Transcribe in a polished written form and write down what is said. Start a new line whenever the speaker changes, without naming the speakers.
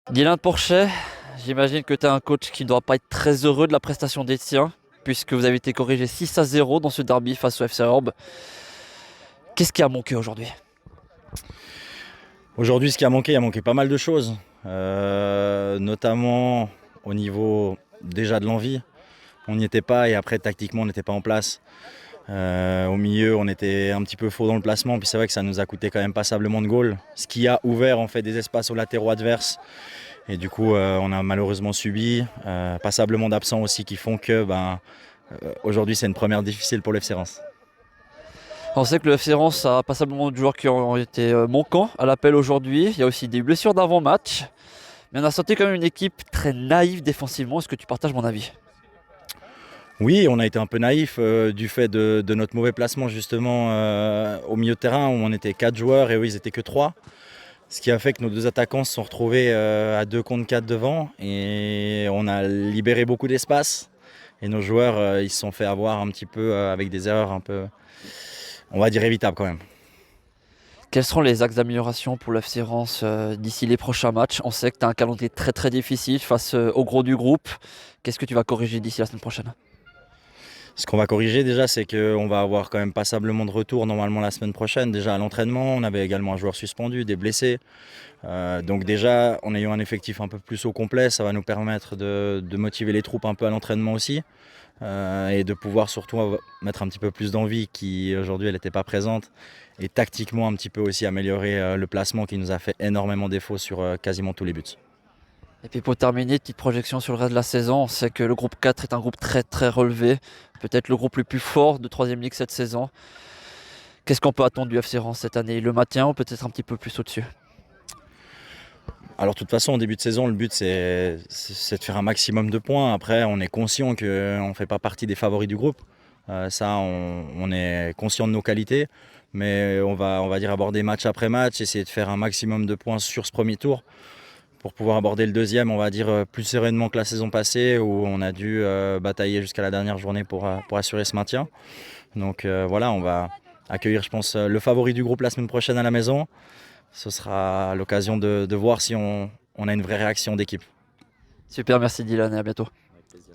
Dylan Porchet, j'imagine que tu es un coach qui ne doit pas être très heureux de la prestation des tiens, puisque vous avez été corrigé 6-0 dans ce derby face au FC Orbe. Qu'est-ce qui a manqué aujourd'hui?
Aujourd'hui, ce qui a manqué, il a manqué pas mal de choses, notamment au niveau déjà de l'envie. On n'y était pas et après tactiquement on n'était pas en place. Au milieu, on était un petit peu faux dans le placement, puis c'est vrai que ça nous a coûté quand même passablement de goals, ce qui a ouvert en fait des espaces aux latéraux adverses. Et du coup, on a malheureusement subi passablement d'absents aussi qui font que aujourd'hui c'est une première difficile pour l'FC Reims.
On sait que le FC Reims a passablement de joueurs qui ont été manquants à l'appel aujourd'hui. Il y a aussi des blessures d'avant-match. Mais on a senti quand même une équipe très naïve défensivement. Est-ce que tu partages mon avis?
Oui, on a été un peu naïf du fait de notre mauvais placement justement au milieu de terrain où on était 4 joueurs et eux ils étaient que 3. Ce qui a fait que nos deux attaquants se sont retrouvés à 2 contre 4 devant et on a libéré beaucoup d'espace. Et nos joueurs ils se sont fait avoir un petit peu avec des erreurs un peu, on va dire, évitables quand même.
Quels seront les axes d'amélioration pour le FC Reims d'ici les prochains matchs? On sait que tu as un calendrier très très difficile face au gros du groupe. Qu'est-ce que tu vas corriger d'ici la semaine prochaine?
Ce qu'on va corriger déjà, c'est qu'on va avoir quand même passablement de retours normalement la semaine prochaine. Déjà à l'entraînement, on avait également un joueur suspendu, des blessés. Donc déjà, en ayant un effectif un peu plus au complet, ça va nous permettre de motiver les troupes un peu à l'entraînement aussi. Et de pouvoir surtout mettre un petit peu plus d'envie qui aujourd'hui elle n'était pas présente. Et tactiquement un petit peu aussi améliorer le placement qui nous a fait énormément défaut sur quasiment tous les buts.
Et puis pour terminer, petite projection sur le reste de la saison. On sait que le groupe 4 est un groupe très très relevé. Peut-être le groupe le plus fort de 3ème Ligue cette saison. Qu'est-ce qu'on peut attendre du FC Reims cette année? Le maintien ou peut-être un petit peu plus au-dessus?
Alors de toute façon, au début de saison, le but c'est de faire un maximum de points. Après, on est conscient qu'on ne fait pas partie des favoris du groupe. Ça, on est conscient de nos qualités. Mais on va dire aborder match après match, essayer de faire un maximum de points sur ce premier tour pour pouvoir aborder le deuxième, on va dire, plus sereinement que la saison passée où on a dû batailler jusqu'à la dernière journée pour assurer ce maintien. Donc voilà, on va accueillir, je pense, le favori du groupe la semaine prochaine à la maison. Ce sera l'occasion de voir si on a une vraie réaction d'équipe.
Super, merci Dylan et à bientôt.